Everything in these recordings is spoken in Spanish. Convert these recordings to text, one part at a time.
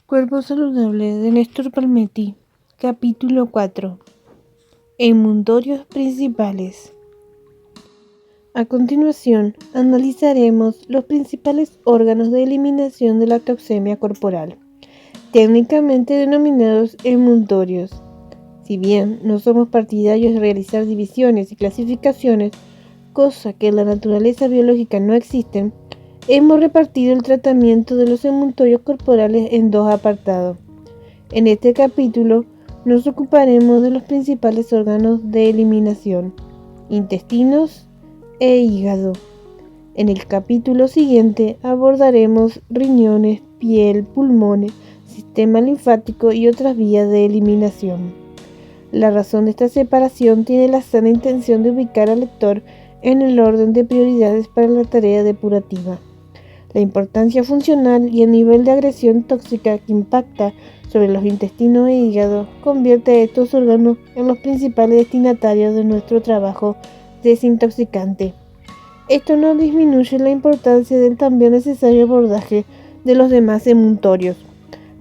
Cuerpo saludable de Néstor Palmetti, capítulo 4. Enmuntorios principales. A continuación, analizaremos los principales órganos de eliminación de la toxemia corporal, técnicamente denominados enmuntorios. Si bien no somos partidarios de realizar divisiones y clasificaciones, cosa que en la naturaleza biológica no existen, hemos repartido el tratamiento de los enmuntorios corporales en dos apartados. En este capítulo nos ocuparemos de los principales órganos de eliminación, intestinos e hígado. En el capítulo siguiente abordaremos riñones, piel, pulmones, sistema linfático y otras vías de eliminación. La razón de esta separación tiene la sana intención de ubicar al lector en el orden de prioridades para la tarea depurativa. La importancia funcional y el nivel de agresión tóxica que impacta sobre los intestinos e hígado convierte a estos órganos en los principales destinatarios de nuestro trabajo desintoxicante. Esto no disminuye la importancia del también necesario abordaje de los demás enmuntorios,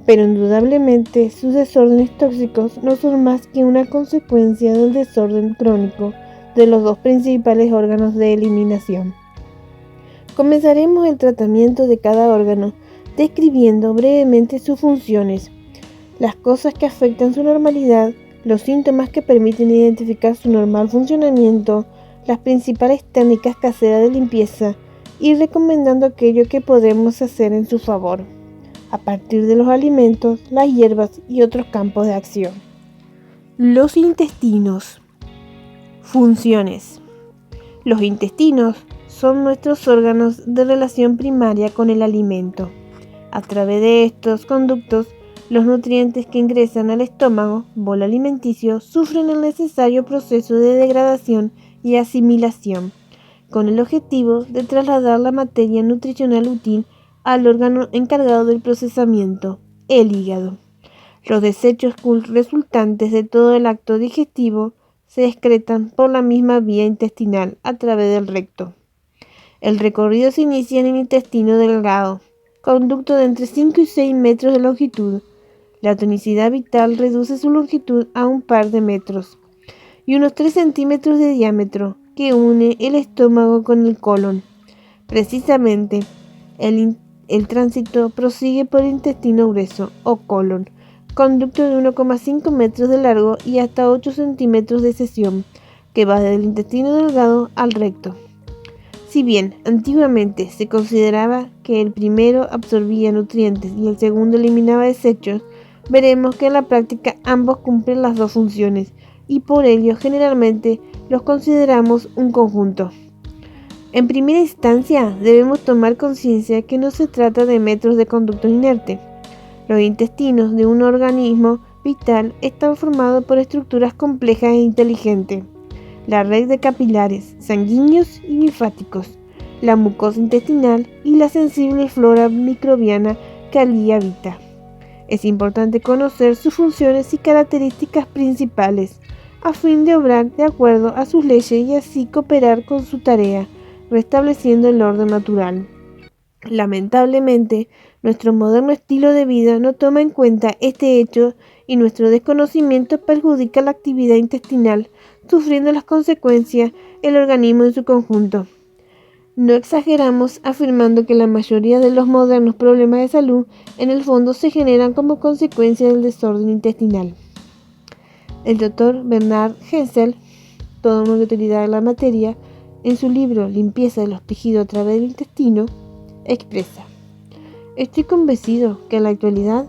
pero indudablemente sus desórdenes tóxicos no son más que una consecuencia del desorden crónico de los dos principales órganos de eliminación. Comenzaremos el tratamiento de cada órgano describiendo brevemente sus funciones, las cosas que afectan su normalidad, los síntomas que permiten identificar su normal funcionamiento, las principales técnicas caseras de limpieza y recomendando aquello que podemos hacer en su favor, a partir de los alimentos, las hierbas y otros campos de acción. Los intestinos. Funciones. Los intestinos son nuestros órganos de relación primaria con el alimento. A través de estos conductos, los nutrientes que ingresan al estómago, bolo alimenticio, sufren el necesario proceso de degradación y asimilación, con el objetivo de trasladar la materia nutricional útil al órgano encargado del procesamiento, el hígado. Los desechos resultantes de todo el acto digestivo se excretan por la misma vía intestinal a través del recto. El recorrido se inicia en el intestino delgado, conducto de entre 5 y 6 metros de longitud. La tonicidad vital reduce su longitud a un par de metros y unos 3 centímetros de diámetro, que une el estómago con el colon. Precisamente, el tránsito prosigue por el intestino grueso o colon, conducto de 1,5 metros de largo y hasta 8 centímetros de sección, que va desde el intestino delgado al recto. Si bien antiguamente se consideraba que el primero absorbía nutrientes y el segundo eliminaba desechos, veremos que en la práctica ambos cumplen las dos funciones y por ello generalmente los consideramos un conjunto. En primera instancia debemos tomar conciencia que no se trata de metros de conducto inerte. Los intestinos de un organismo vital están formados por estructuras complejas e inteligentes. La red de capilares, sanguíneos y linfáticos, la mucosa intestinal y la sensible flora microbiana que allí habita. Es importante conocer sus funciones y características principales, a fin de obrar de acuerdo a sus leyes y así cooperar con su tarea, restableciendo el orden natural. Lamentablemente, nuestro moderno estilo de vida no toma en cuenta este hecho y nuestro desconocimiento perjudica la actividad intestinal, sufriendo las consecuencias el organismo en su conjunto. No exageramos afirmando que la mayoría de los modernos problemas de salud en el fondo se generan como consecuencia del desorden intestinal. El Dr. Bernard Hensel, toda una autoridad en la materia, en su libro Limpieza de los tejidos a través del intestino, expresa: estoy convencido que en la actualidad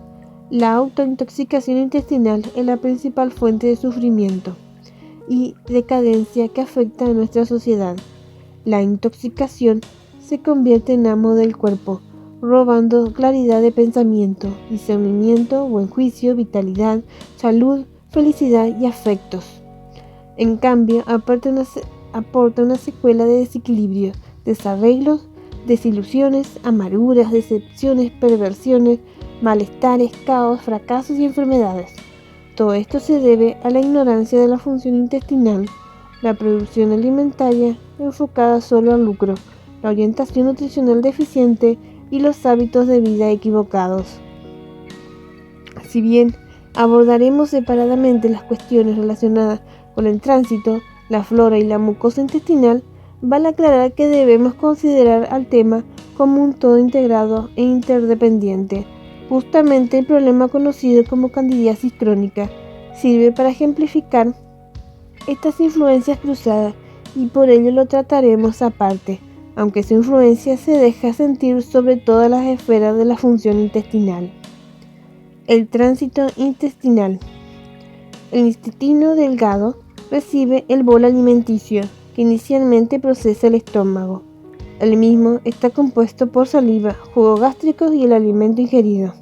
la autointoxicación intestinal es la principal fuente de sufrimiento y decadencia que afecta a nuestra sociedad. La intoxicación se convierte en amo del cuerpo, robando claridad de pensamiento, discernimiento, buen juicio, vitalidad, salud, felicidad y afectos. En cambio, aporta una secuela de desequilibrio, desarreglos, desilusiones, amarguras, decepciones, perversiones, malestares, caos, fracasos y enfermedades. Todo esto se debe a la ignorancia de la función intestinal, la producción alimentaria enfocada solo al lucro, la orientación nutricional deficiente y los hábitos de vida equivocados. Si bien abordaremos separadamente las cuestiones relacionadas con el tránsito, la flora y la mucosa intestinal, vale aclarar que debemos considerar al tema como un todo integrado e interdependiente. Justamente el problema conocido como candidiasis crónica sirve para ejemplificar estas influencias cruzadas y por ello lo trataremos aparte, aunque su influencia se deja sentir sobre todas las esferas de la función intestinal. El tránsito intestinal. El intestino delgado recibe el bolo alimenticio que inicialmente procesa el estómago. El mismo está compuesto por saliva, jugo gástrico y el alimento ingerido.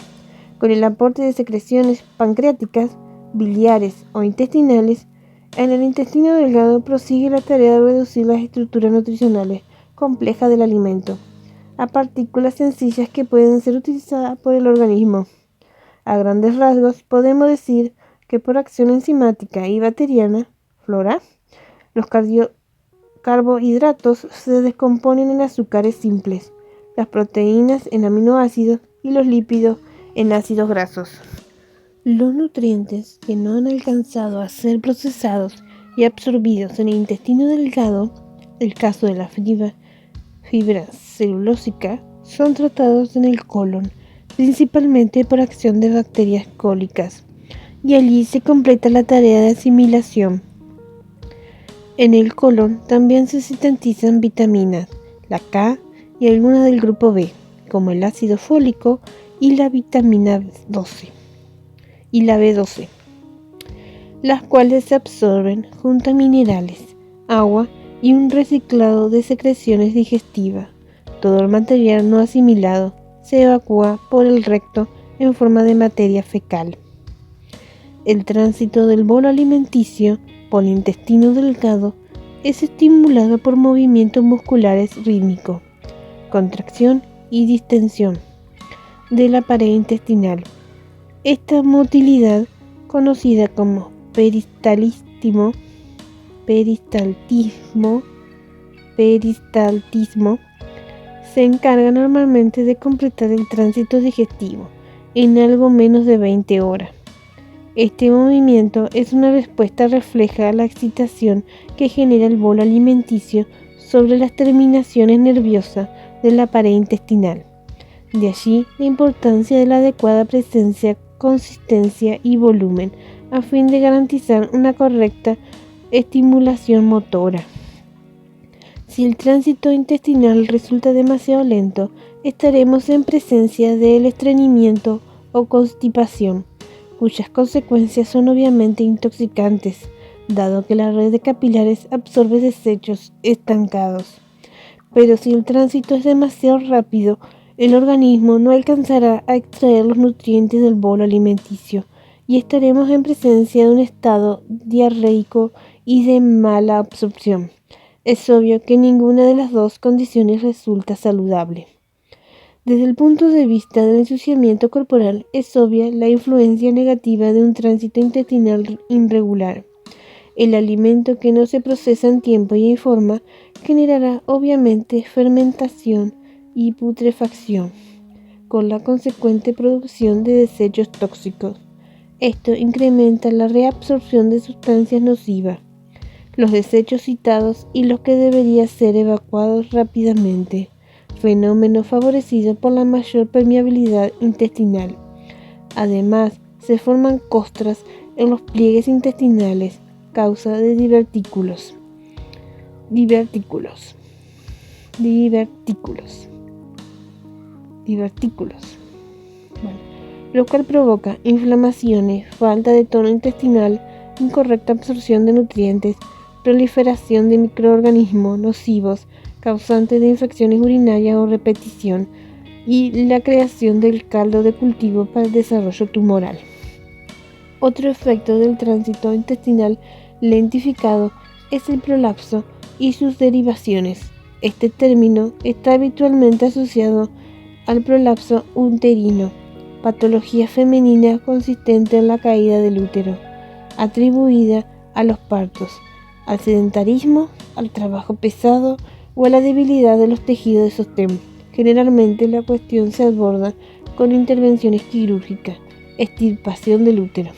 Con el aporte de secreciones pancreáticas, biliares o intestinales, en el intestino delgado prosigue la tarea de reducir las estructuras nutricionales complejas del alimento a partículas sencillas que pueden ser utilizadas por el organismo. A grandes rasgos, podemos decir que por acción enzimática y bacteriana, flora, los carbohidratos se descomponen en azúcares simples, las proteínas en aminoácidos y los lípidos en ácidos grasos. Los nutrientes que no han alcanzado a ser procesados y absorbidos en el intestino delgado, el caso de la fibra celulósica, son tratados en el colon, principalmente por acción de bacterias cólicas, y allí se completa la tarea de asimilación. En el colon también se sintetizan vitaminas, la K y algunas del grupo B, como el ácido fólico y la vitamina 12 y la B12, las cuales se absorben junto a minerales, agua y un reciclado de secreciones digestivas. Todo el material no asimilado se evacúa por el recto en forma de materia fecal. El tránsito del bolo alimenticio por el intestino delgado es estimulado por movimientos musculares rítmicos, contracción y distensión de la pared intestinal. Esta motilidad, conocida como peristaltismo, se encarga normalmente de completar el tránsito digestivo en algo menos de 20 horas. Este movimiento es una respuesta refleja a la excitación que genera el bolo alimenticio sobre las terminaciones nerviosas de la pared intestinal. De allí la importancia de la adecuada presencia, consistencia y volumen a fin de garantizar una correcta estimulación motora. Si el tránsito intestinal resulta demasiado lento, estaremos en presencia del estreñimiento o constipación, cuyas consecuencias son obviamente intoxicantes, dado que la red de capilares absorbe desechos estancados. Pero si el tránsito es demasiado rápido, el organismo no alcanzará a extraer los nutrientes del bolo alimenticio y estaremos en presencia de un estado diarreico y de mala absorción. Es obvio que ninguna de las dos condiciones resulta saludable. Desde el punto de vista del ensuciamiento corporal, es obvia la influencia negativa de un tránsito intestinal irregular. El alimento que no se procesa en tiempo y en forma generará obviamente fermentación y putrefacción, con la consecuente producción de desechos tóxicos. Esto incrementa la reabsorción de sustancias nocivas, los desechos citados y los que deberían ser evacuados rápidamente, fenómeno favorecido por la mayor permeabilidad intestinal. Además, se forman costras en los pliegues intestinales, causa de divertículos, lo cual provoca inflamaciones, falta de tono intestinal, incorrecta absorción de nutrientes, proliferación de microorganismos nocivos causantes de infecciones urinarias o repetición, y la creación del caldo de cultivo para el desarrollo tumoral. Otro efecto del tránsito intestinal lentificado es el prolapso y sus derivaciones. Este término está habitualmente asociado al prolapso uterino, patología femenina consistente en la caída del útero, atribuida a los partos, al sedentarismo, al trabajo pesado o a la debilidad de los tejidos de sostén. Generalmente la cuestión se aborda con intervenciones quirúrgicas. extirpación del útero.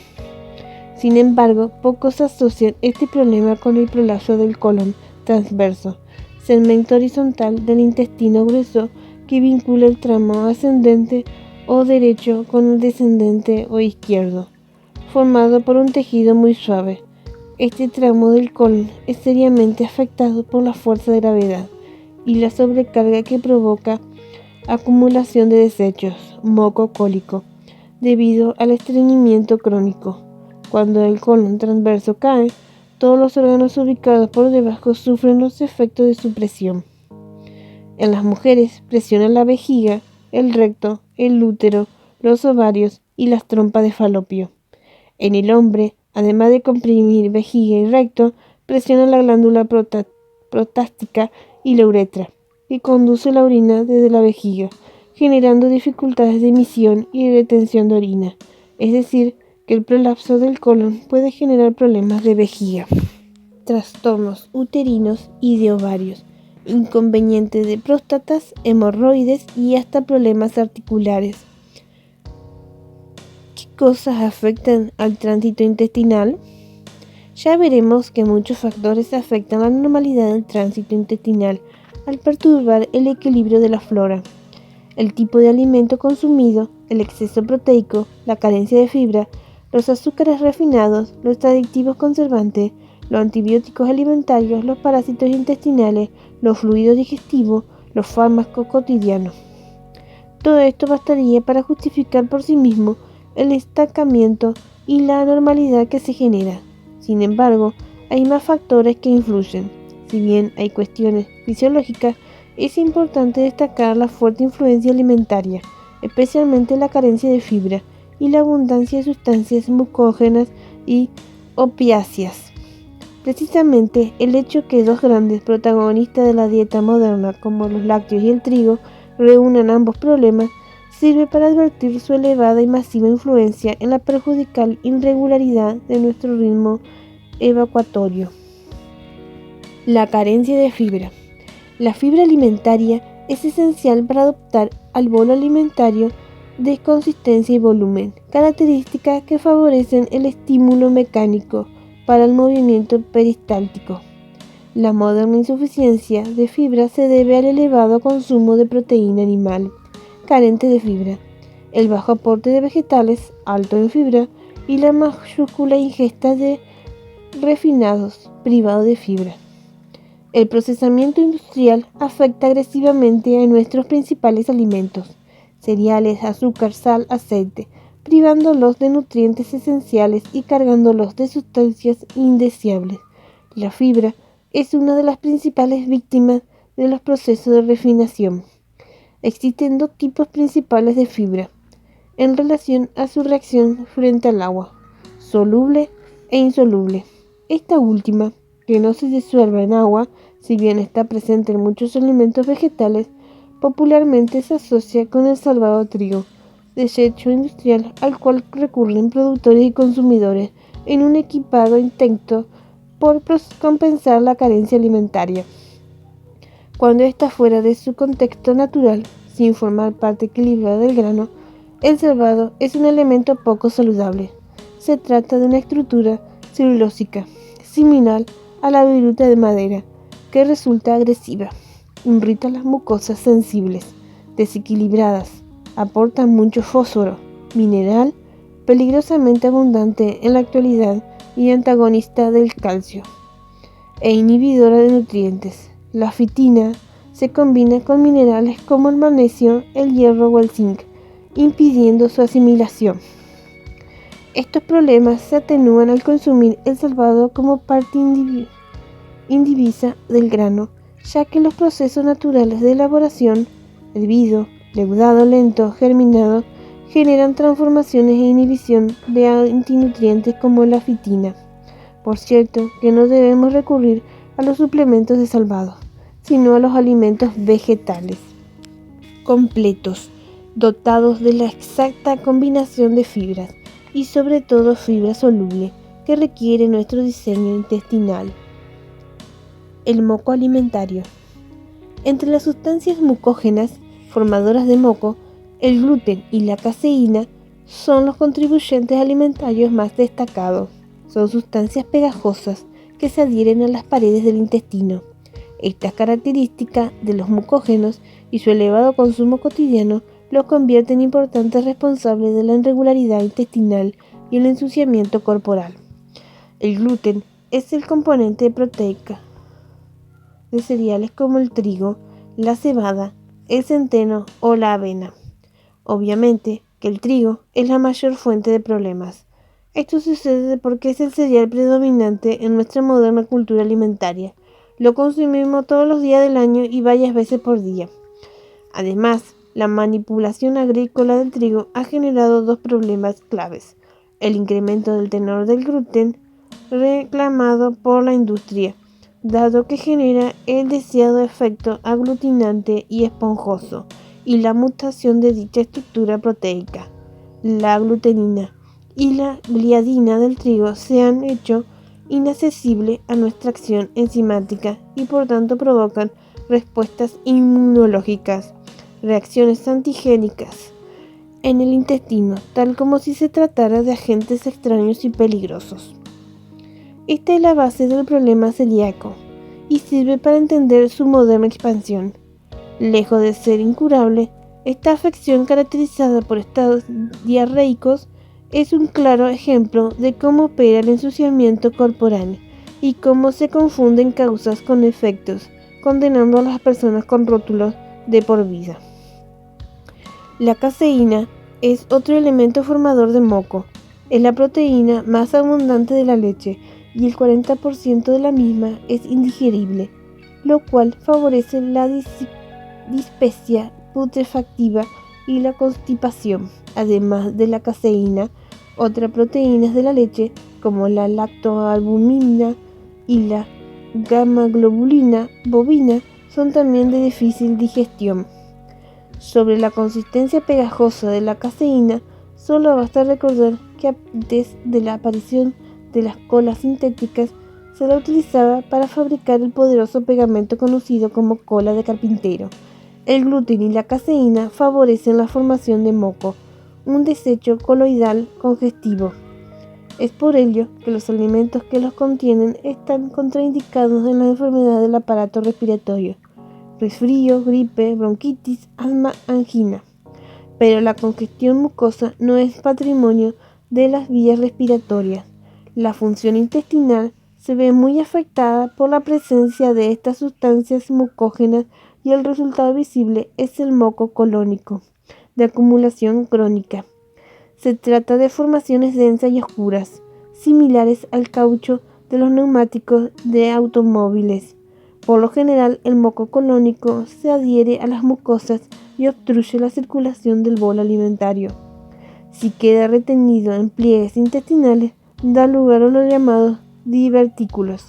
Sin embargo, pocos asocian este problema con el prolapso del colon transverso, segmento horizontal del intestino grueso que vincula el tramo ascendente o derecho con el descendente o izquierdo, formado por un tejido muy suave. Este tramo del colon es seriamente afectado por la fuerza de gravedad y la sobrecarga que provoca acumulación de desechos, moco cólico, debido al estreñimiento crónico. Cuando el colon transverso cae, todos los órganos ubicados por debajo sufren los efectos de su presión. En las mujeres presiona la vejiga, el recto, el útero, los ovarios y las trompas de falopio. En el hombre, además de comprimir vejiga y recto, presiona la glándula prostática y la uretra, que conduce la orina desde la vejiga, generando dificultades de emisión y retención de orina. Es decir, que el prolapso del colon puede generar problemas de vejiga, trastornos uterinos y de ovarios, inconvenientes de próstatas, hemorroides y hasta problemas articulares. ¿Qué cosas afectan al tránsito intestinal? Ya veremos que muchos factores afectan la normalidad del tránsito intestinal al perturbar el equilibrio de la flora. El tipo de alimento consumido, el exceso proteico, la carencia de fibra, los azúcares refinados, los aditivos conservantes, los antibióticos alimentarios, los parásitos intestinales, los fluidos digestivos, los fármacos cotidianos. Todo esto bastaría para justificar por sí mismo el estancamiento y la anormalidad que se genera. Sin embargo, hay más factores que influyen. Si bien hay cuestiones fisiológicas, es importante destacar la fuerte influencia alimentaria, especialmente la carencia de fibra y la abundancia de sustancias mucógenas y opiáceas. Precisamente el hecho que dos grandes protagonistas de la dieta moderna, como los lácteos y el trigo, reúnan ambos problemas, sirve para advertir su elevada y masiva influencia en la perjudicial irregularidad de nuestro ritmo evacuatorio. La carencia de fibra. La fibra alimentaria es esencial para adoptar al bolo alimentario de consistencia y volumen, características que favorecen el estímulo mecánico para el movimiento peristáltico. La moderna insuficiencia de fibra se debe al elevado consumo de proteína animal, carente de fibra, el bajo aporte de vegetales, alto en fibra, y la mayúscula ingesta de refinados, privado de fibra. El procesamiento industrial afecta agresivamente a nuestros principales alimentos, cereales, azúcar, sal, aceite, privándolos de nutrientes esenciales y cargándolos de sustancias indeseables. La fibra es una de las principales víctimas de los procesos de refinación. Existen dos tipos principales de fibra en relación a su reacción frente al agua, soluble e insoluble. Esta última, que no se disuelve en agua, si bien está presente en muchos alimentos vegetales, popularmente se asocia con el salvado trigo, desecho industrial al cual recurren productores y consumidores en un equipado intento por compensar la carencia alimentaria. Cuando está fuera de su contexto natural, sin formar parte equilibrada del grano, el salvado es un elemento poco saludable. Se trata de una estructura celulósica, similar a la viruta de madera, que resulta agresiva, irrita las mucosas sensibles, desequilibradas, aporta mucho fósforo, mineral peligrosamente abundante en la actualidad y antagonista del calcio, e inhibidora de nutrientes. La fitina se combina con minerales como el magnesio, el hierro o el zinc, impidiendo su asimilación. Estos problemas se atenúan al consumir el salvado como parte indivisa del grano, ya que los procesos naturales de elaboración, hervido, leudado lento, germinado, generan transformaciones e inhibición de antinutrientes como la fitina. Por cierto, que no debemos recurrir a los suplementos de salvado, sino a los alimentos vegetales completos, dotados de la exacta combinación de fibras y sobre todo fibra soluble que requiere nuestro diseño intestinal. El moco alimentario. Entre las sustancias mucógenas formadoras de moco, el gluten y la caseína son los contribuyentes alimentarios más destacados. Son sustancias pegajosas que se adhieren a las paredes del intestino. Esta característica de los mucógenos y su elevado consumo cotidiano los convierte en importantes responsables de la irregularidad intestinal y el ensuciamiento corporal. El gluten es el componente proteico de cereales como el trigo, la cebada, el centeno o la avena. Obviamente que el trigo es la mayor fuente de problemas. Esto sucede porque es el cereal predominante en nuestra moderna cultura alimentaria. Lo consumimos todos los días del año y varias veces por día. Además, la manipulación agrícola del trigo ha generado dos problemas claves: el incremento del tenor del gluten reclamado por la industria, dado que genera el deseado efecto aglutinante y esponjoso, y la mutación de dicha estructura proteica. La glutenina y la gliadina del trigo se han hecho inaccesible a nuestra acción enzimática y por tanto provocan respuestas inmunológicas, reacciones antigénicas en el intestino, tal como si se tratara de agentes extraños y peligrosos. Esta es la base del problema celíaco y sirve para entender su moderna expansión. Lejos de ser incurable, esta afección caracterizada por estados diarreicos es un claro ejemplo de cómo opera el ensuciamiento corporal y cómo se confunden causas con efectos, condenando a las personas con rótulos de por vida. La caseína es otro elemento formador de moco. Es la proteína más abundante de la leche y el 40% de la misma es indigerible, lo cual favorece la dispepsia putrefactiva y la constipación. Además de la caseína, otras proteínas de la leche, como la lactoalbumina y la gamma-globulina bovina, son también de difícil digestión. Sobre la consistencia pegajosa de la caseína, solo basta recordar que antes de la aparición de las colas sintéticas se la utilizaba para fabricar el poderoso pegamento conocido como cola de carpintero. El gluten y la caseína favorecen la formación de moco, un desecho coloidal congestivo. Es por ello que los alimentos que los contienen están contraindicados en las enfermedades del aparato respiratorio: resfrío, gripe, bronquitis, asma, angina. Pero la congestión mucosa no es patrimonio de las vías respiratorias. La función intestinal se ve muy afectada por la presencia de estas sustancias mucógenas y el resultado visible es el moco colónico, de acumulación crónica. Se trata de formaciones densas y oscuras, similares al caucho de los neumáticos de automóviles. Por lo general, el moco colónico se adhiere a las mucosas y obstruye la circulación del bolo alimentario. Si queda retenido en pliegues intestinales, da lugar a los llamados divertículos.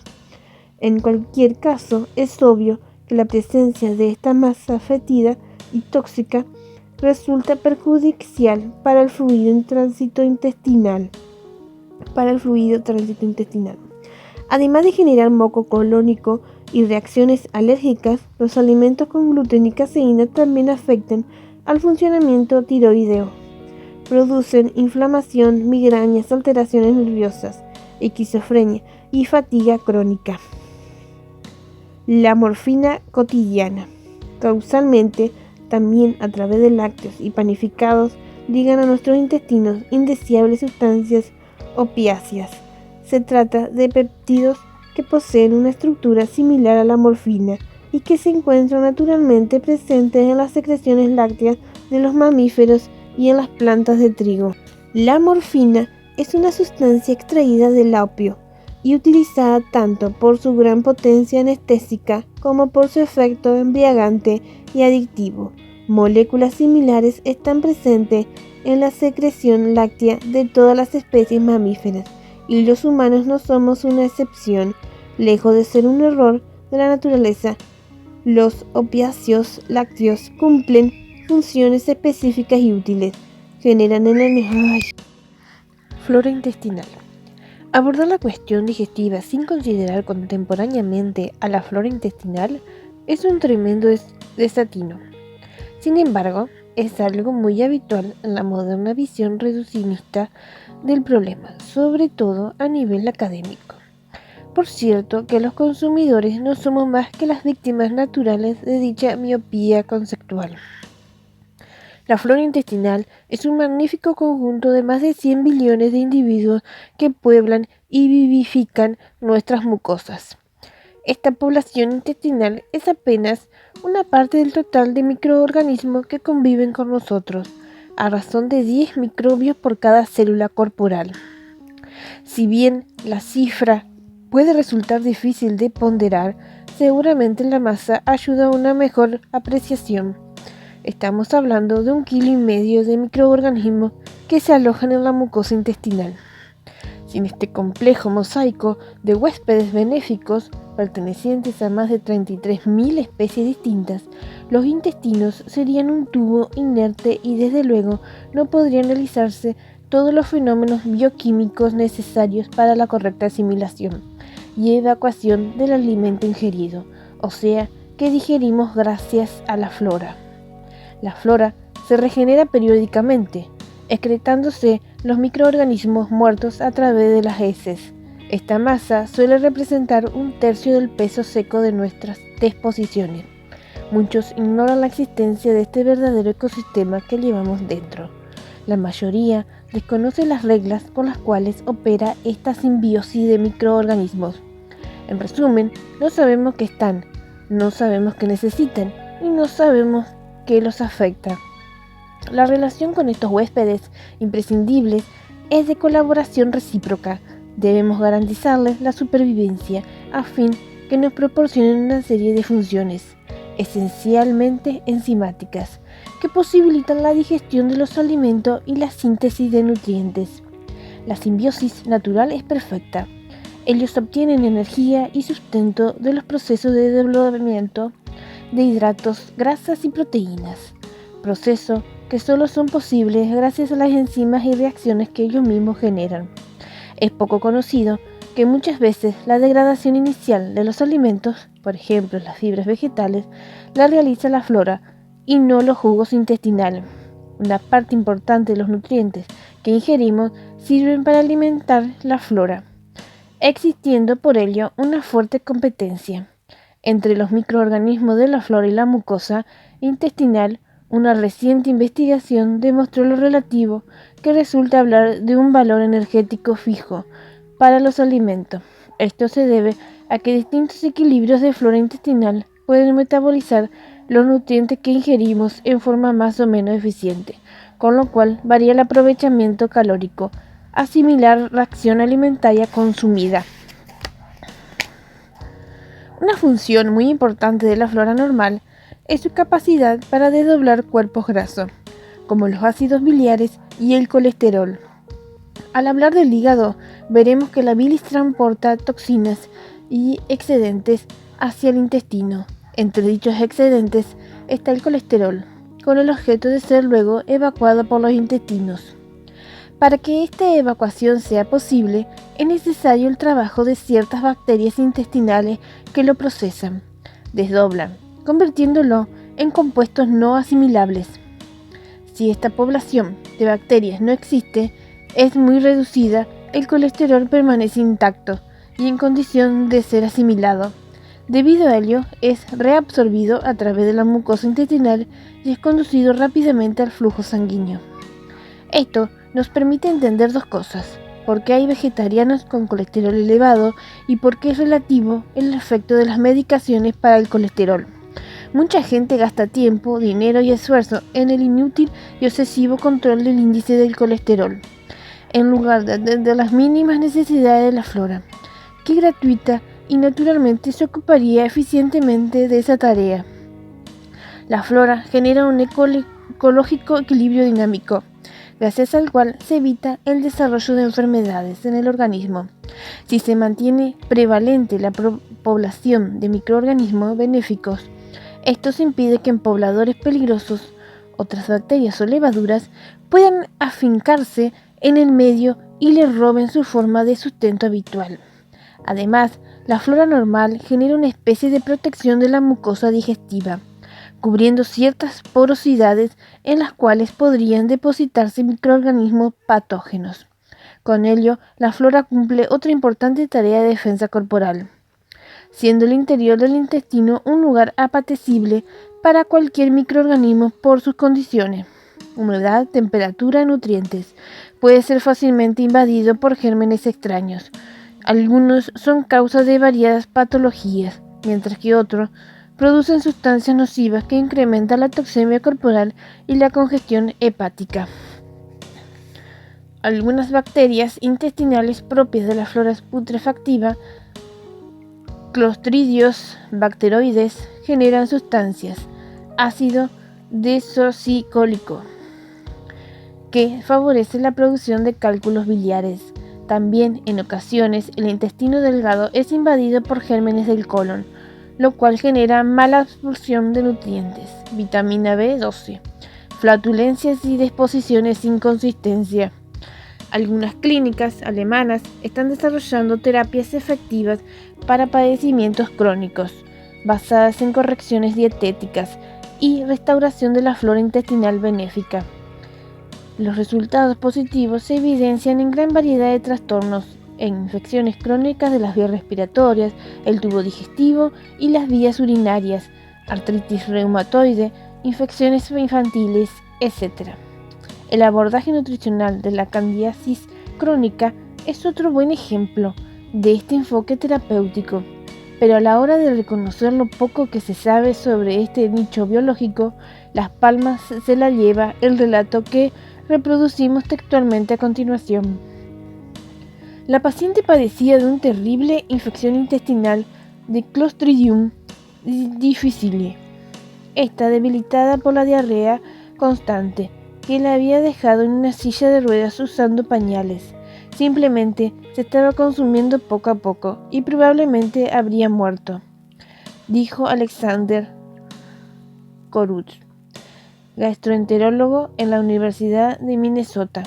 En cualquier caso, es obvio que la presencia de esta masa fétida y tóxica resulta perjudicial para el fluido tránsito intestinal. Además de generar moco colónico y reacciones alérgicas, los alimentos con gluten y caseína también afectan al funcionamiento tiroideo. Producen inflamación, migrañas, alteraciones nerviosas, esquizofrenia y fatiga crónica. La morfina cotidiana. Causalmente, también a través de lácteos y panificados, llegan a nuestros intestinos indeseables sustancias opiáceas. Se trata de péptidos que poseen una estructura similar a la morfina y que se encuentran naturalmente presentes en las secreciones lácteas de los mamíferos y en las plantas de trigo. La morfina es una sustancia extraída del opio y utilizada tanto por su gran potencia anestésica como por su efecto embriagante y adictivo. Moléculas similares están presentes en la secreción láctea de todas las especies mamíferas, y los humanos no somos una excepción. Lejos de ser un error de la naturaleza, los opiáceos lácteos cumplen funciones específicas y útiles. Generan flora intestinal. Abordar la cuestión digestiva sin considerar contemporáneamente a la flora intestinal es un tremendo desatino. Sin embargo, es algo muy habitual en la moderna visión reduccionista del problema, sobre todo a nivel académico. Por cierto que los consumidores no somos más que las víctimas naturales de dicha miopía conceptual. La flora intestinal es un magnífico conjunto de más de 100 billones de individuos que pueblan y vivifican nuestras mucosas. Esta población intestinal es apenas una parte del total de microorganismos que conviven con nosotros, a razón de 10 microbios por cada célula corporal. Si bien la cifra puede resultar difícil de ponderar, seguramente la masa ayuda a una mejor apreciación. Estamos hablando de 1,5 kg de microorganismos que se alojan en la mucosa intestinal. Sin este complejo mosaico de huéspedes benéficos, pertenecientes a más de 33.000 especies distintas, los intestinos serían un tubo inerte y desde luego no podrían realizarse todos los fenómenos bioquímicos necesarios para la correcta asimilación y evacuación del alimento ingerido, o sea, que digerimos gracias a la flora. La flora se regenera periódicamente, excretándose los microorganismos muertos a través de las heces. Esta masa suele representar 1/3 del peso seco de nuestras deposiciones. Muchos ignoran la existencia de este verdadero ecosistema que llevamos dentro. La mayoría desconoce las reglas por las cuales opera esta simbiosis de microorganismos. En resumen, no sabemos qué están, no sabemos qué necesitan y no sabemos qué los afecta. La relación con estos huéspedes imprescindibles es de colaboración recíproca. Debemos garantizarles la supervivencia a fin que nos proporcionen una serie de funciones, esencialmente enzimáticas, que posibilitan la digestión de los alimentos y la síntesis de nutrientes. La simbiosis natural es perfecta. Ellos obtienen energía y sustento de los procesos de desdoblamiento de hidratos, grasas y proteínas, procesos que solo son posibles gracias a las enzimas y reacciones que ellos mismos generan. Es poco conocido que muchas veces la degradación inicial de los alimentos, por ejemplo las fibras vegetales, la realiza la flora y no los jugos intestinales. Una parte importante de los nutrientes que ingerimos sirven para alimentar la flora, existiendo por ello una fuerte competencia entre los microorganismos de la flora y la mucosa intestinal. Una reciente investigación demostró lo relativo que resulta hablar de un valor energético fijo para los alimentos. Esto se debe a que distintos equilibrios de flora intestinal pueden metabolizar los nutrientes que ingerimos en forma más o menos eficiente, con lo cual varía el aprovechamiento calórico a similar ración alimentaria consumida. Una función muy importante de la flora normal es su capacidad para desdoblar cuerpos grasos, como los ácidos biliares y el colesterol. Al hablar del hígado, veremos que la bilis transporta toxinas y excedentes hacia el intestino. Entre dichos excedentes está el colesterol, con el objeto de ser luego evacuado por los intestinos. Para que esta evacuación sea posible, es necesario el trabajo de ciertas bacterias intestinales que lo procesan, desdoblan, convirtiéndolo en compuestos no asimilables. Si esta población de bacterias no existe, es muy reducida, el colesterol permanece intacto y en condición de ser asimilado. Debido a ello, es reabsorbido a través de la mucosa intestinal y es conducido rápidamente al flujo sanguíneo. Esto nos permite entender dos cosas: por qué hay vegetarianos con colesterol elevado y por qué es relativo el efecto de las medicaciones para el colesterol. Mucha gente gasta tiempo, dinero y esfuerzo en el inútil y obsesivo control del índice del colesterol, en lugar de atender las mínimas necesidades de la flora, que gratuita y naturalmente se ocuparía eficientemente de esa tarea. La flora genera un ecológico equilibrio dinámico, gracias al cual se evita el desarrollo de enfermedades en el organismo. Si se mantiene prevalente la población de microorganismos benéficos, esto impide que en pobladores peligrosos otras bacterias o levaduras puedan afincarse en el medio y le roben su forma de sustento habitual. Además, la flora normal genera una especie de protección de la mucosa digestiva, descubriendo ciertas porosidades en las cuales podrían depositarse microorganismos patógenos. Con ello, la flora cumple otra importante tarea de defensa corporal, siendo el interior del intestino un lugar apetecible para cualquier microorganismo por sus condiciones: humedad, temperatura, nutrientes. Puede ser fácilmente invadido por gérmenes extraños. Algunos son causa de variadas patologías, mientras que otros producen sustancias nocivas que incrementan la toxemia corporal y la congestión hepática. Algunas bacterias intestinales propias de la flora putrefactiva, Clostridios bacteroides, generan sustancias, ácido desoxicólico, que favorece la producción de cálculos biliares. También, en ocasiones, el intestino delgado es invadido por gérmenes del colon, lo cual genera mala absorción de nutrientes, vitamina B12, flatulencias y disposiciones sin consistencia. Algunas clínicas alemanas están desarrollando terapias efectivas para padecimientos crónicos, basadas en correcciones dietéticas y restauración de la flora intestinal benéfica. Los resultados positivos se evidencian en gran variedad de trastornos, en infecciones crónicas de las vías respiratorias, el tubo digestivo y las vías urinarias, artritis reumatoide, infecciones infantiles, etc. El abordaje nutricional de la candidiasis crónica es otro buen ejemplo de este enfoque terapéutico, pero a la hora de reconocer lo poco que se sabe sobre este nicho biológico, las palmas se la lleva el relato que reproducimos textualmente a continuación. La paciente padecía de una terrible infección intestinal de Clostridium difficile. Esta, debilitada por la diarrea constante, que la había dejado en una silla de ruedas usando pañales, simplemente se estaba consumiendo poco a poco y probablemente habría muerto, dijo Alexander Korutz, gastroenterólogo en la Universidad de Minnesota.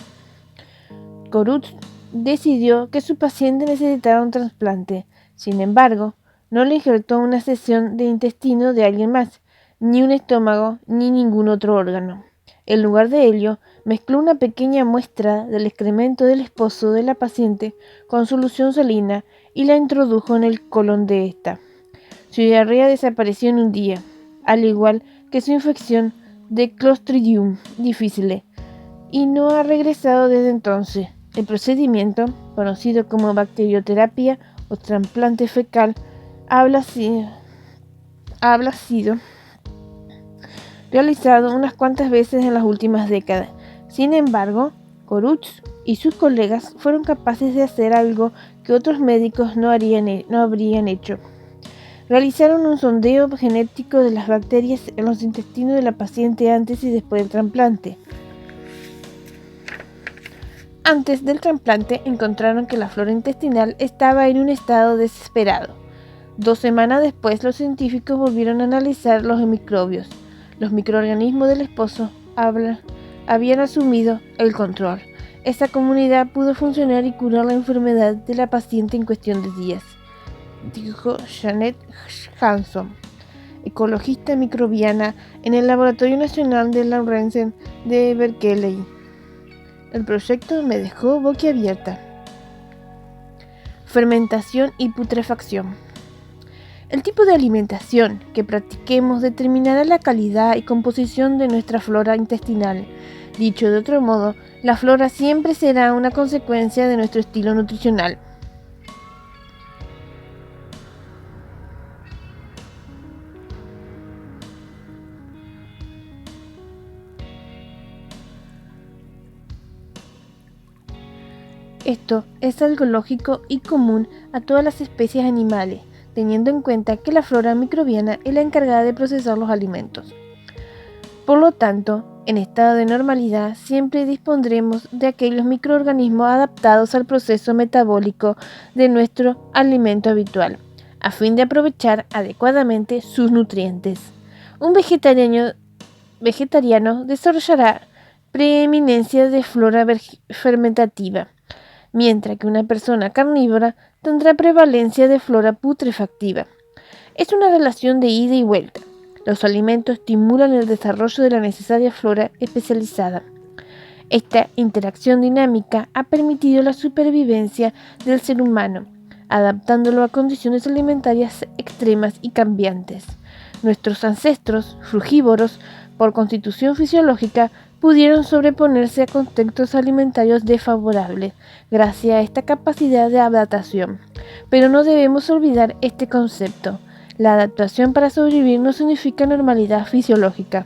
Korutz decidió que su paciente necesitaba un trasplante. Sin embargo, no le injertó una sección de intestino de alguien más, ni un estómago, ni ningún otro órgano. En lugar de ello, mezcló una pequeña muestra del excremento del esposo de la paciente con solución salina y la introdujo en el colon de esta. Su diarrea desapareció en un día, al igual que su infección de Clostridium difficile, y no ha regresado desde entonces. El procedimiento, conocido como bacterioterapia o trasplante fecal, ha sido realizado unas cuantas veces en las últimas décadas. Sin embargo, Korutz y sus colegas fueron capaces de hacer algo que otros médicos no habrían hecho. Realizaron un sondeo genético de las bacterias en los intestinos de la paciente antes y después del trasplante. Antes del trasplante encontraron que la flora intestinal estaba en un estado desesperado. 2 semanas después, los científicos volvieron a analizar los microbios. Los microorganismos del esposo habían asumido el control. Esta comunidad pudo funcionar y curar la enfermedad de la paciente en cuestión de días, dijo Janet Hanson, ecologista microbiana en el Laboratorio Nacional de Lawrence de Berkeley. El proyecto me dejó boquiabierta. Fermentación y putrefacción. El tipo de alimentación que practiquemos determinará la calidad y composición de nuestra flora intestinal. Dicho de otro modo, la flora siempre será una consecuencia de nuestro estilo nutricional. Esto es algo lógico y común a todas las especies animales, teniendo en cuenta que la flora microbiana es la encargada de procesar los alimentos. Por lo tanto, en estado de normalidad siempre dispondremos de aquellos microorganismos adaptados al proceso metabólico de nuestro alimento habitual, a fin de aprovechar adecuadamente sus nutrientes. Un vegetariano desarrollará preeminencia de flora fermentativa, mientras que una persona carnívora tendrá prevalencia de flora putrefactiva. Es una relación de ida y vuelta. Los alimentos estimulan el desarrollo de la necesaria flora especializada. Esta interacción dinámica ha permitido la supervivencia del ser humano, adaptándolo a condiciones alimentarias extremas y cambiantes. Nuestros ancestros, frugívoros, por constitución fisiológica, pudieron sobreponerse a contextos alimentarios desfavorables, gracias a esta capacidad de adaptación. Pero no debemos olvidar este concepto. La adaptación para sobrevivir no significa normalidad fisiológica.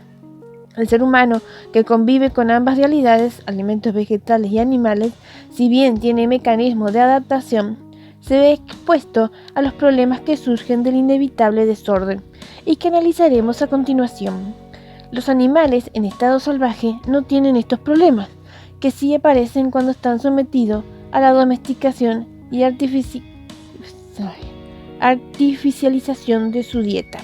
El ser humano, que convive con ambas realidades, alimentos vegetales y animales, si bien tiene mecanismos de adaptación, se ve expuesto a los problemas que surgen del inevitable desorden y que analizaremos a continuación. Los animales en estado salvaje no tienen estos problemas, que sí aparecen cuando están sometidos a la domesticación y artificialización de su dieta.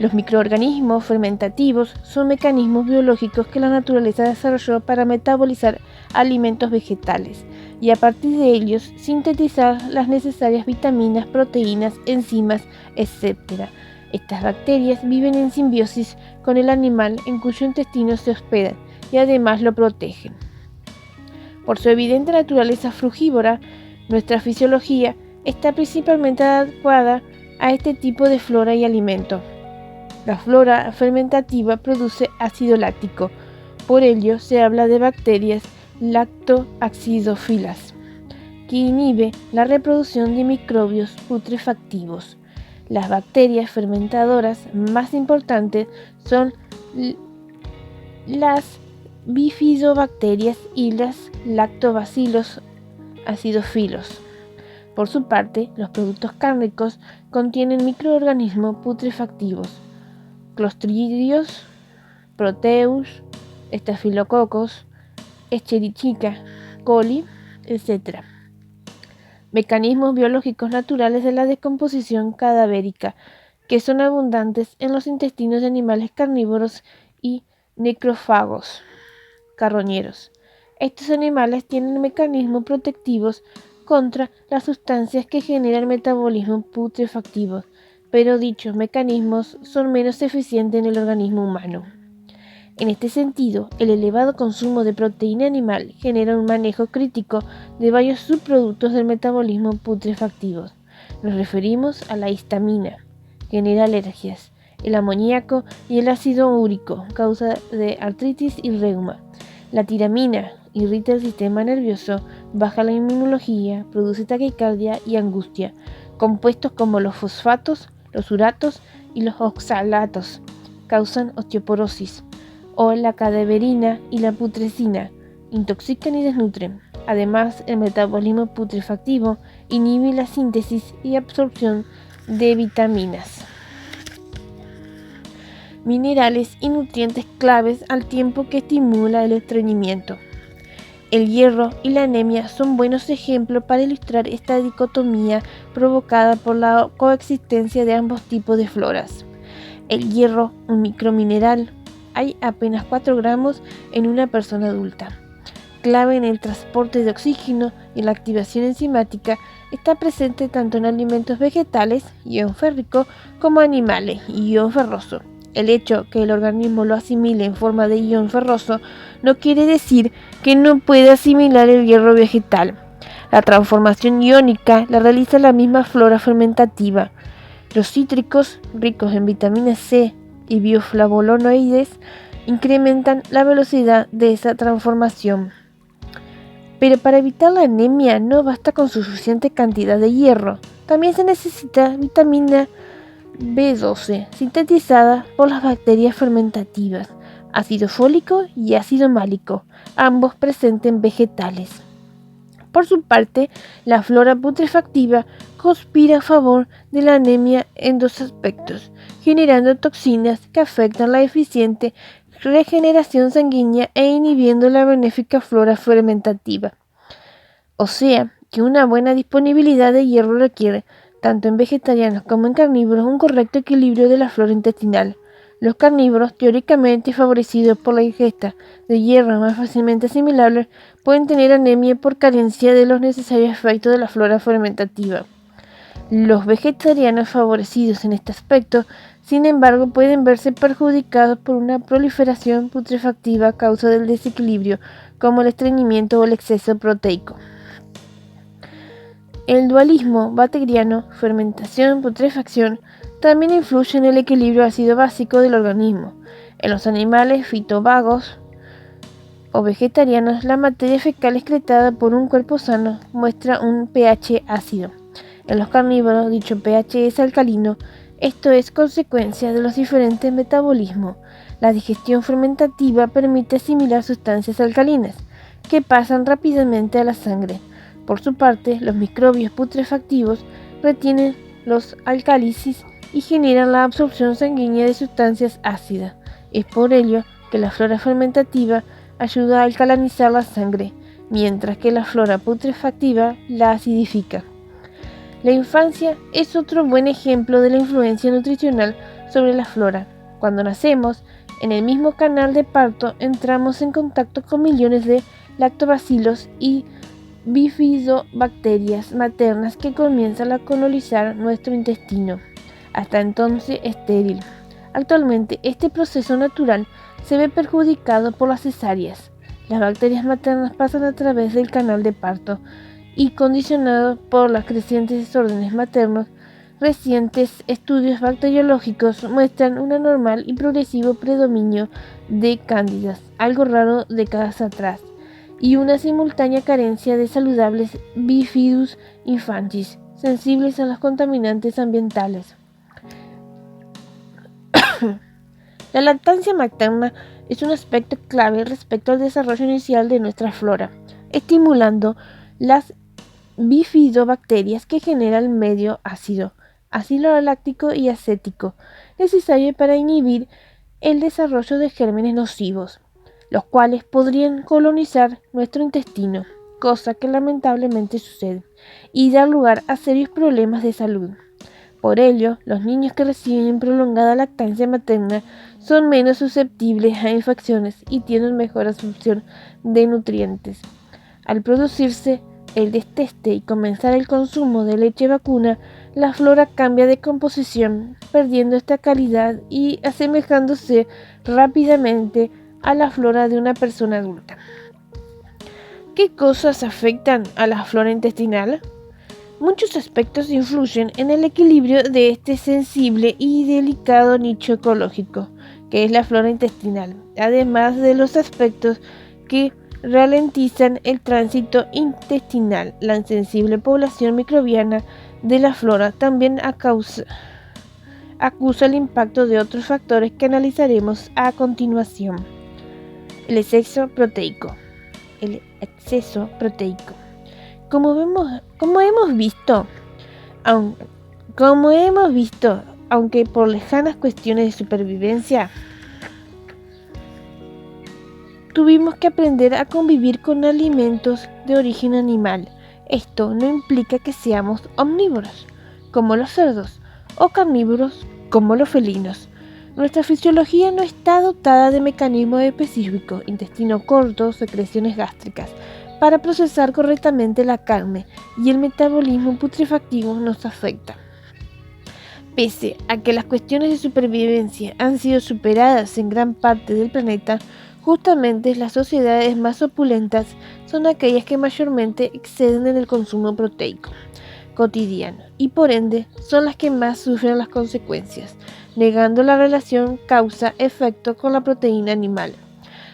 Los microorganismos fermentativos son mecanismos biológicos que la naturaleza desarrolló para metabolizar alimentos vegetales y a partir de ellos sintetizar las necesarias vitaminas, proteínas, enzimas, etc. Estas bacterias viven en simbiosis con el animal en cuyo intestino se hospedan y además lo protegen. Por su evidente naturaleza frugívora, nuestra fisiología está principalmente adecuada a este tipo de flora y alimento. La flora fermentativa produce ácido láctico, por ello se habla de bacterias lactoacidófilas, que inhibe la reproducción de microbios putrefactivos. Las bacterias fermentadoras más importantes son las bifidobacterias y las lactobacillus acidofilos. Por su parte, los productos cárnicos contienen microorganismos putrefactivos, Clostridios, Proteus, Staphylococcus, Escherichia coli, etc. Mecanismos biológicos naturales de la descomposición cadavérica, que son abundantes en los intestinos de animales carnívoros y necrófagos, carroñeros. Estos animales tienen mecanismos protectivos contra las sustancias que generan metabolismo putrefactivo, pero dichos mecanismos son menos eficientes en el organismo humano. En este sentido, el elevado consumo de proteína animal genera un manejo crítico de varios subproductos del metabolismo putrefactivo. Nos referimos a la histamina, genera alergias, el amoníaco y el ácido úrico, causa de artritis y reuma. La tiramina irrita el sistema nervioso, baja la inmunología, produce taquicardia y angustia. Compuestos como los fosfatos, los uratos y los oxalatos causan osteoporosis, o la cadaverina y la putrescina intoxican y desnutren. Además, el metabolismo putrefactivo inhibe la síntesis y absorción de vitaminas, minerales y nutrientes claves al tiempo que estimula el estreñimiento. El hierro y la anemia son buenos ejemplos para ilustrar esta dicotomía provocada por la coexistencia de ambos tipos de floras. El hierro, un micromineral, hay apenas 4 gramos en una persona adulta. Clave en el transporte de oxígeno y en la activación enzimática, está presente tanto en alimentos vegetales, ion férrico, como animales, ion ferroso. El hecho que el organismo lo asimile en forma de ion ferroso no quiere decir que no pueda asimilar el hierro vegetal. La transformación iónica la realiza la misma flora fermentativa. Los cítricos, ricos en vitamina C y bioflavonoides, incrementan la velocidad de esa transformación. Pero para evitar la anemia no basta con suficiente cantidad de hierro. También se necesita vitamina B12, sintetizada por las bacterias fermentativas, ácido fólico y ácido málico, ambos presentes en vegetales. Por su parte, la flora putrefactiva conspira a favor de la anemia en 2 aspectos, generando toxinas que afectan la eficiente regeneración sanguínea e inhibiendo la benéfica flora fermentativa. O sea, que una buena disponibilidad de hierro requiere, tanto en vegetarianos como en carnívoros, un correcto equilibrio de la flora intestinal. Los carnívoros, teóricamente favorecidos por la ingesta de hierro más fácilmente asimilable, pueden tener anemia por carencia de los necesarios efectos de la flora fermentativa. Los vegetarianos favorecidos en este aspecto Sin embargo, pueden verse perjudicados por una proliferación putrefactiva a causa del desequilibrio, como el estreñimiento o el exceso proteico. El dualismo bacteriano, fermentación, putrefacción, también influye en el equilibrio ácido básico del organismo. En los animales fitovagos o vegetarianos, la materia fecal excretada por un cuerpo sano muestra un pH ácido. En los carnívoros, dicho pH es alcalino. Esto es consecuencia de los diferentes metabolismos. La digestión fermentativa permite asimilar sustancias alcalinas, que pasan rápidamente a la sangre. Por su parte, los microbios putrefactivos retienen los alcalicis y generan la absorción sanguínea de sustancias ácidas. Es por ello que la flora fermentativa ayuda a alcalinizar la sangre, mientras que la flora putrefactiva la acidifica. La infancia es otro buen ejemplo de la influencia nutricional sobre la flora. Cuando nacemos, en el mismo canal de parto entramos en contacto con millones de lactobacilos y bifidobacterias maternas que comienzan a colonizar nuestro intestino, hasta entonces estéril. Actualmente, este proceso natural se ve perjudicado por las cesáreas. Las bacterias maternas pasan a través del canal de parto y condicionado por los crecientes desórdenes maternos. Recientes estudios bacteriológicos muestran un anormal y progresivo predominio de cándidas, algo raro décadas atrás, y una simultánea carencia de saludables bifidus infantis, sensibles a los contaminantes ambientales. La lactancia materna es un aspecto clave respecto al desarrollo inicial de nuestra flora, estimulando las bifidobacterias que generan el medio ácido láctico y acético, necesario para inhibir el desarrollo de gérmenes nocivos, los cuales podrían colonizar nuestro intestino, cosa que lamentablemente sucede, y dar lugar a serios problemas de salud. Por ello, los niños que reciben prolongada lactancia materna son menos susceptibles a infecciones y tienen mejor absorción de nutrientes. Al producirse el destete y comenzar el consumo de leche vacuna, la flora cambia de composición, perdiendo esta calidad y asemejándose rápidamente a la flora de una persona adulta. ¿Qué cosas afectan a la flora intestinal? Muchos aspectos influyen en el equilibrio de este sensible y delicado nicho ecológico, que es la flora intestinal, además de los aspectos que ralentizan el tránsito intestinal. La insensible población microbiana de la flora también acusa el impacto de otros factores que analizaremos a continuación. El exceso proteico. Como hemos visto, aunque por lejanas cuestiones de supervivencia, tuvimos que aprender a convivir con alimentos de origen animal. Esto no implica que seamos omnívoros, como los cerdos, o carnívoros, como los felinos. Nuestra fisiología no está dotada de mecanismos específicos, intestino corto, secreciones gástricas, para procesar correctamente la carne, y el metabolismo putrefactivo nos afecta. Pese a que las cuestiones de supervivencia han sido superadas en gran parte del planeta, justamente las sociedades más opulentas son aquellas que mayormente exceden en el consumo proteico cotidiano y por ende son las que más sufren las consecuencias, negando la relación causa-efecto con la proteína animal,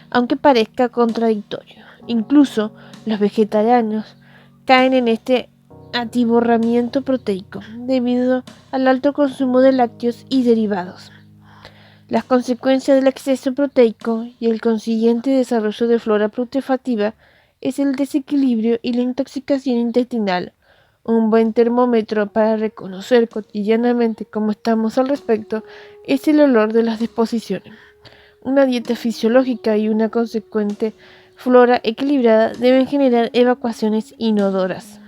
aunque parezca contradictorio. Incluso los vegetarianos caen en este atiborramiento proteico debido al alto consumo de lácteos y derivados. Las consecuencias del exceso proteico y el consiguiente desarrollo de flora putrefactiva es el desequilibrio y la intoxicación intestinal. Un buen termómetro para reconocer cotidianamente cómo estamos al respecto es el olor de las disposiciones. Una dieta fisiológica y una consecuente flora equilibrada deben generar evacuaciones inodoras.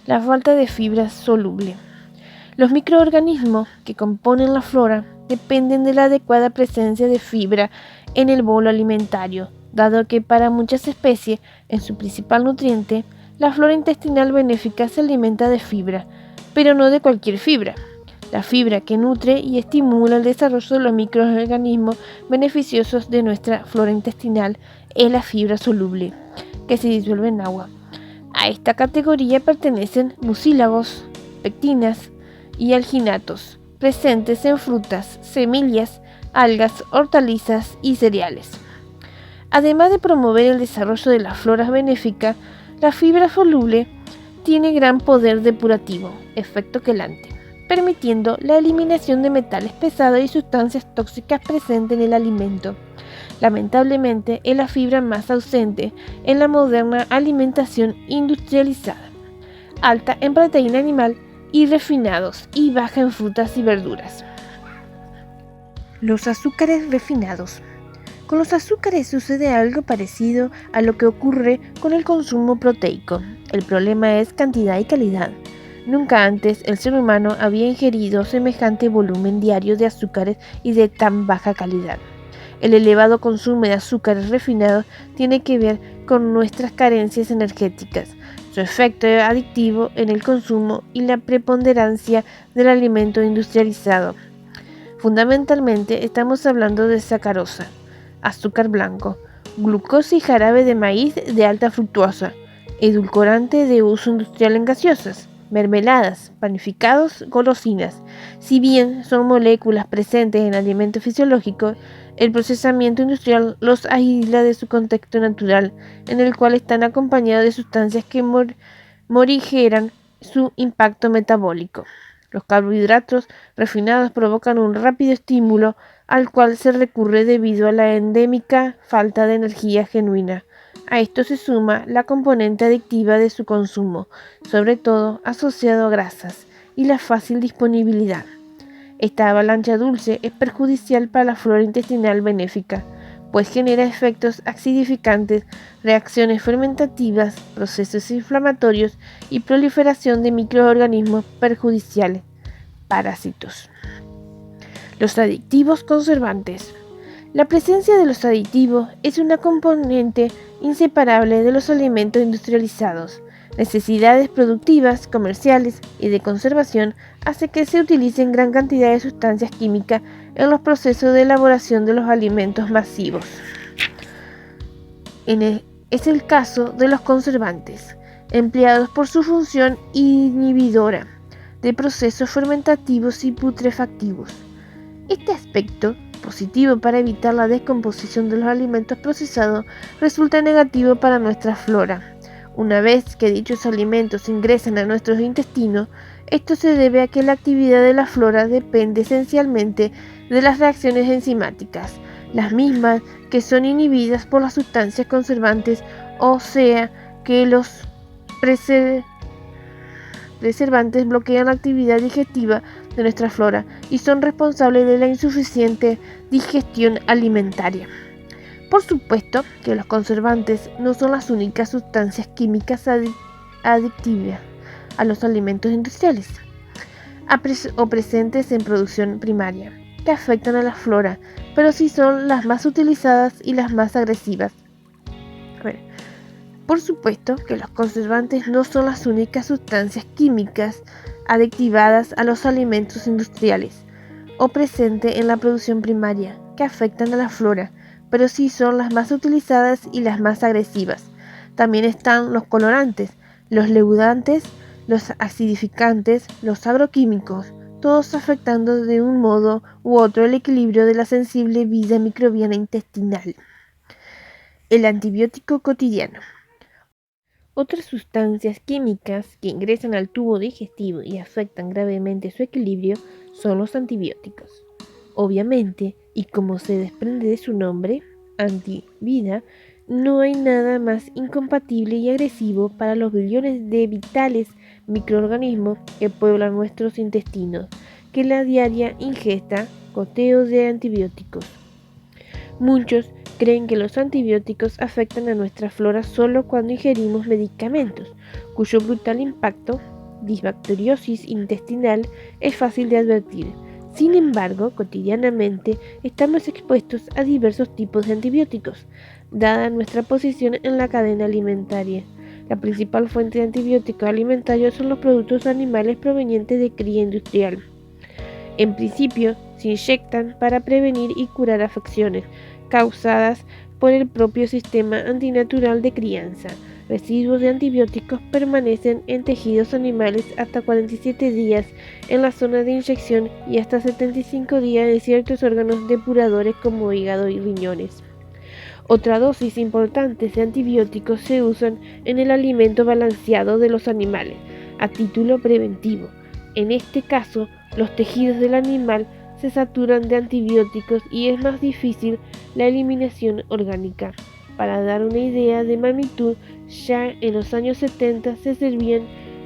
La falta de fibra soluble. Los microorganismos que componen la flora dependen de la adecuada presencia de fibra en el bolo alimentario, dado que para muchas especies, en su principal nutriente, la flora intestinal benéfica se alimenta de fibra, pero no de cualquier fibra. La fibra que nutre y estimula el desarrollo de los microorganismos beneficiosos de nuestra flora intestinal es la fibra soluble, que se disuelve en agua. A esta categoría pertenecen mucílagos, pectinas y alginatos, presentes en frutas, semillas, algas, hortalizas y cereales. Además de promover el desarrollo de la flora benéfica, la fibra soluble tiene gran poder depurativo, efecto quelante, permitiendo la eliminación de metales pesados y sustancias tóxicas presentes en el alimento. Lamentablemente, es la fibra más ausente en la moderna alimentación industrializada, alta en proteína animal y refinados y baja en frutas y verduras. Los azúcares refinados. Con los azúcares sucede algo parecido a lo que ocurre con el consumo proteico. El problema es cantidad y calidad. Nunca antes el ser humano había ingerido semejante volumen diario de azúcares y de tan baja calidad. El elevado consumo de azúcares refinados tiene que ver con nuestras carencias energéticas, su efecto adictivo en el consumo y la preponderancia del alimento industrializado. Fundamentalmente estamos hablando de sacarosa, azúcar blanco, glucosa y jarabe de maíz de alta fructuosa, edulcorante de uso industrial en gaseosas, mermeladas, panificados, golosinas. Si bien son moléculas presentes en alimentos fisiológicos, el procesamiento industrial los aísla de su contexto natural, en el cual están acompañados de sustancias que morigeran su impacto metabólico. Los carbohidratos refinados provocan un rápido estímulo al cual se recurre debido a la endémica falta de energía genuina. A esto se suma la componente adictiva de su consumo, sobre todo asociado a grasas, y la fácil disponibilidad. Esta avalancha dulce es perjudicial para la flora intestinal benéfica, pues genera efectos acidificantes, reacciones fermentativas, procesos inflamatorios y proliferación de microorganismos perjudiciales, parásitos. Los aditivos conservantes. La presencia de los aditivos es una componente inseparable de los alimentos industrializados. Necesidades productivas, comerciales y de conservación hace que se utilicen gran cantidad de sustancias químicas en los procesos de elaboración de los alimentos masivos. Es el caso de los conservantes, empleados por su función inhibidora de procesos fermentativos y putrefactivos. Este aspecto, positivo para evitar la descomposición de los alimentos procesados, resulta negativo para nuestra flora. Una vez que dichos alimentos ingresan a nuestros intestinos, esto se debe a que la actividad de la flora depende esencialmente de las reacciones enzimáticas, las mismas que son inhibidas por las sustancias conservantes, o sea que los preservantes bloquean la actividad digestiva de nuestra flora y son responsables de la insuficiente digestión alimentaria. Por supuesto que los conservantes no son las únicas sustancias químicas adictivas a los alimentos industriales o presentes en producción primaria, que afectan a la flora, pero sí son las más utilizadas y las más agresivas. Por supuesto que los conservantes no son las únicas sustancias químicas adictivadas a los alimentos industriales o presentes en la producción primaria, que afectan a la flora, pero sí son las más utilizadas y las más agresivas. También están los colorantes, los leudantes, los acidificantes, los agroquímicos, todos afectando de un modo u otro el equilibrio de la sensible vida microbiana intestinal. El antibiótico cotidiano. Otras sustancias químicas que ingresan al tubo digestivo y afectan gravemente su equilibrio son los antibióticos. Obviamente, y como se desprende de su nombre, antivida, no hay nada más incompatible y agresivo para los billones de vitales microorganismos que pueblan nuestros intestinos que la diaria ingesta goteos de antibióticos. Muchos creen que los antibióticos afectan a nuestra flora solo cuando ingerimos medicamentos, cuyo brutal impacto, disbacteriosis intestinal, es fácil de advertir. Sin embargo, cotidianamente estamos expuestos a diversos tipos de antibióticos, dada nuestra posición en la cadena alimentaria. La principal fuente de antibióticos alimentarios son los productos animales provenientes de cría industrial. En principio, se inyectan para prevenir y curar afecciones causadas por el propio sistema antinatural de crianza. Residuos de antibióticos permanecen en tejidos animales hasta 47 días en la zona de inyección y hasta 75 días en ciertos órganos depuradores como hígado y riñones. Otra dosis importante de antibióticos se usan en el alimento balanceado de los animales, a título preventivo. En este caso, los tejidos del animal se saturan de antibióticos y es más difícil la eliminación orgánica. Para dar una idea de magnitud, ya en los años 70 se servían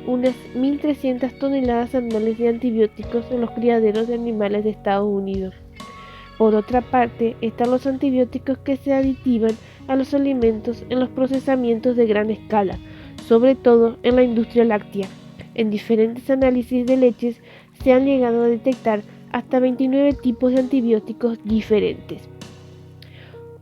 unas 1.300 toneladas anuales de antibióticos en los criaderos de animales de Estados Unidos. Por otra parte, están los antibióticos que se aditivan a los alimentos en los procesamientos de gran escala, sobre todo en la industria láctea. En diferentes análisis de leches se han llegado a detectar hasta 29 tipos de antibióticos diferentes.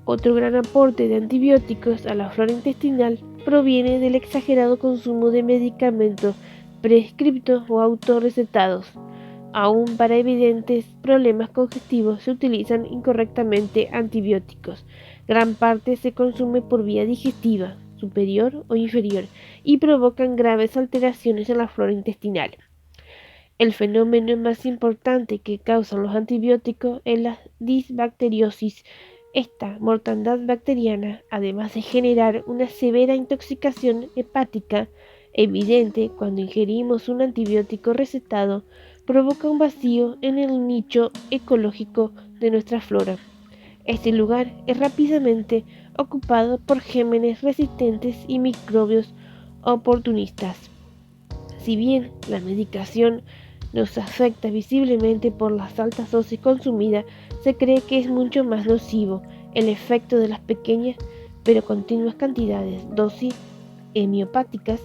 Otro gran aporte de antibióticos a la flora intestinal proviene del exagerado consumo de medicamentos prescriptos o autorrecetados. Aún para evidentes problemas congestivos se utilizan incorrectamente antibióticos. Gran parte se consume por vía digestiva, superior o inferior, y provocan graves alteraciones en la flora intestinal. El fenómeno más importante que causan los antibióticos es la disbacteriosis. Esta mortandad bacteriana, además de generar una severa intoxicación hepática, evidente cuando ingerimos un antibiótico recetado, provoca un vacío en el nicho ecológico de nuestra flora. Este lugar es rápidamente ocupado por gérmenes resistentes y microbios oportunistas. Si bien la medicación nos afecta visiblemente por las altas dosis consumidas, se cree que es mucho más nocivo el efecto de las pequeñas pero continuas cantidades, dosis homeopáticas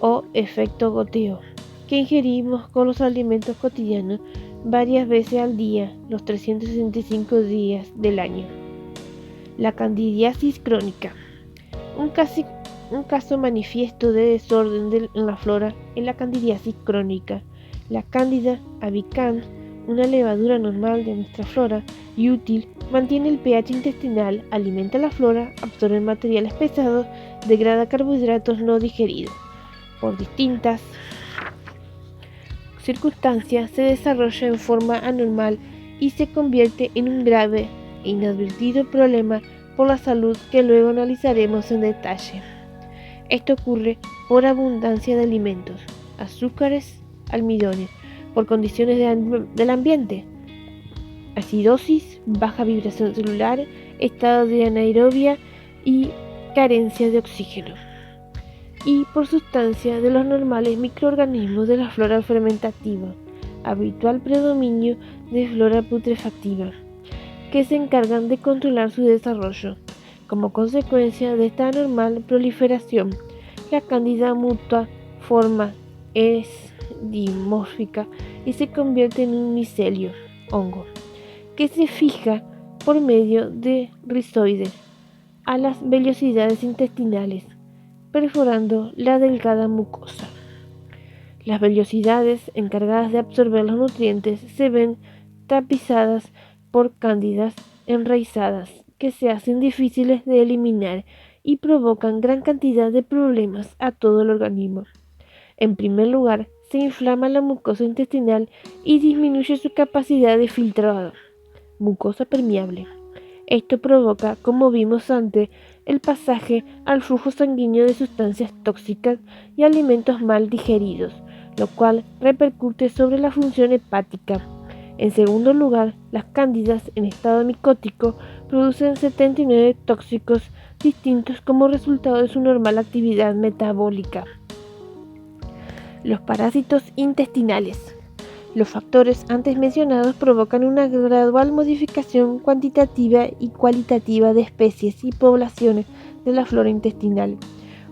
o efecto goteo, que ingerimos con los alimentos cotidianos varias veces al día, los 365 días del año. La candidiasis crónica. Un caso manifiesto de desorden en la flora es la candidiasis crónica. La Candida albicans, una levadura normal de nuestra flora y útil, mantiene el pH intestinal, alimenta la flora, absorbe materiales pesados, degrada carbohidratos no digeridos. Por distintas circunstancias se desarrolla en forma anormal y se convierte en un grave e inadvertido problema por la salud que luego analizaremos en detalle. Esto ocurre por abundancia de alimentos, azúcares, almidones, por condiciones del ambiente, acidosis, baja vibración celular, estado de anaerobia y carencia de oxígeno, y por sustancia de los normales microorganismos de la flora fermentativa, habitual predominio de flora putrefactiva, que se encargan de controlar su desarrollo. Como consecuencia de esta anormal proliferación, la cándida muta forma es dimórfica y se convierte en un micelio, hongo, que se fija por medio de rizoides a las vellosidades intestinales, perforando la delgada mucosa. Las vellosidades encargadas de absorber los nutrientes se ven tapizadas por cándidas enraizadas que se hacen difíciles de eliminar y provocan gran cantidad de problemas a todo el organismo. En primer lugar, se inflama la mucosa intestinal y disminuye su capacidad de filtrado, mucosa permeable. Esto provoca, como vimos antes, el pasaje al flujo sanguíneo de sustancias tóxicas y alimentos mal digeridos, lo cual repercute sobre la función hepática. En segundo lugar, las cándidas en estado micótico producen 79 tóxicos distintos como resultado de su normal actividad metabólica. Los parásitos intestinales. Los factores antes mencionados provocan una gradual modificación cuantitativa y cualitativa de especies y poblaciones de la flora intestinal.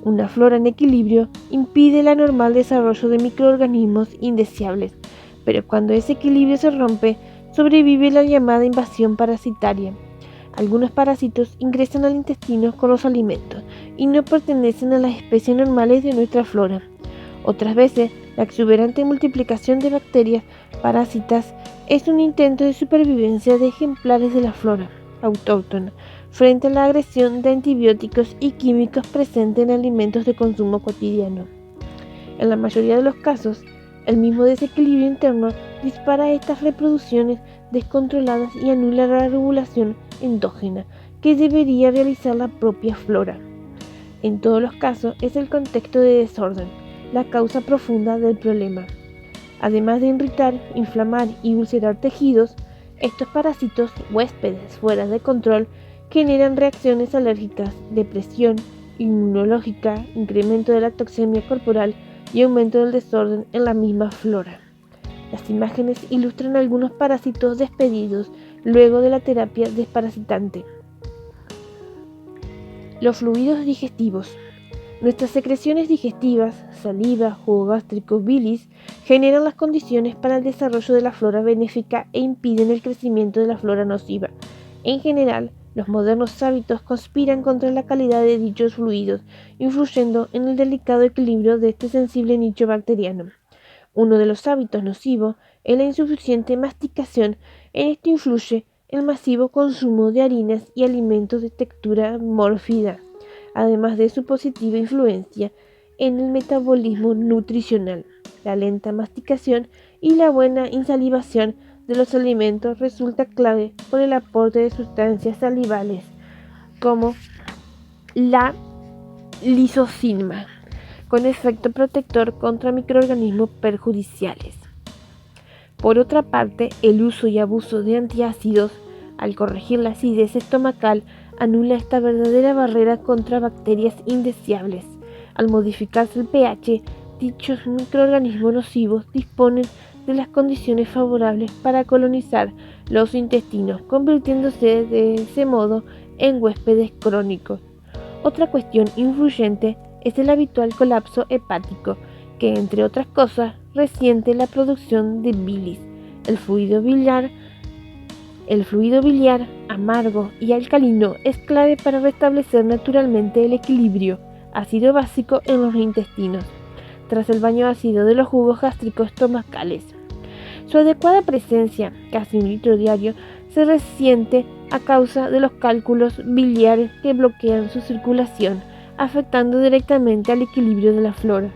Una flora en equilibrio impide el anormal desarrollo de microorganismos indeseables, pero cuando ese equilibrio se rompe, sobrevive la llamada invasión parasitaria. Algunos parásitos ingresan al intestino con los alimentos y no pertenecen a las especies normales de nuestra flora. Otras veces, la exuberante multiplicación de bacterias parásitas Es un intento de supervivencia de ejemplares de la flora autóctona frente a la agresión de antibióticos y químicos presentes en alimentos de consumo cotidiano. En la mayoría de los casos, el mismo desequilibrio interno dispara estas reproducciones descontroladas y anula la regulación endógena que debería realizar la propia flora. En todos los casos es el contexto de desorden la causa profunda del problema. Además de irritar, inflamar y ulcerar tejidos, estos parásitos huéspedes fuera de control generan reacciones alérgicas, depresión inmunológica, incremento de la toxemia corporal y aumento del desorden en la misma flora. Las imágenes ilustran algunos parásitos despedidos luego de la terapia desparasitante. Los fluidos digestivos. Nuestras secreciones digestivas, saliva, jugo gástrico, bilis, generan las condiciones para el desarrollo de la flora benéfica e impiden el crecimiento de la flora nociva. En general, los modernos hábitos conspiran contra la calidad de dichos fluidos, influyendo en el delicado equilibrio de este sensible nicho bacteriano. Uno de los hábitos nocivos es la insuficiente masticación. En esto influye el masivo consumo de harinas y alimentos de textura mórfida, además de su positiva influencia en el metabolismo nutricional. La lenta masticación y la buena insalivación de los alimentos resulta clave por el aporte de sustancias salivales como la lisocima, con efecto protector contra microorganismos perjudiciales. Por otra parte, el uso y abuso de antiácidos, al corregir la acidez estomacal, anula esta verdadera barrera contra bacterias indeseables. Al modificarse el pH, dichos microorganismos nocivos disponen de las condiciones favorables para colonizar los intestinos, convirtiéndose de ese modo en huéspedes crónicos. Otra cuestión influyente es el habitual colapso hepático, que entre otras cosas resiente la producción de bilis. El fluido biliar amargo y alcalino es clave para restablecer naturalmente el equilibrio ácido básico en los intestinos, tras el baño ácido de los jugos gástricos estomacales. Su adecuada presencia, casi 1 litro diario, se resiente a causa de los cálculos biliares que bloquean su circulación, afectando directamente al equilibrio de la flora.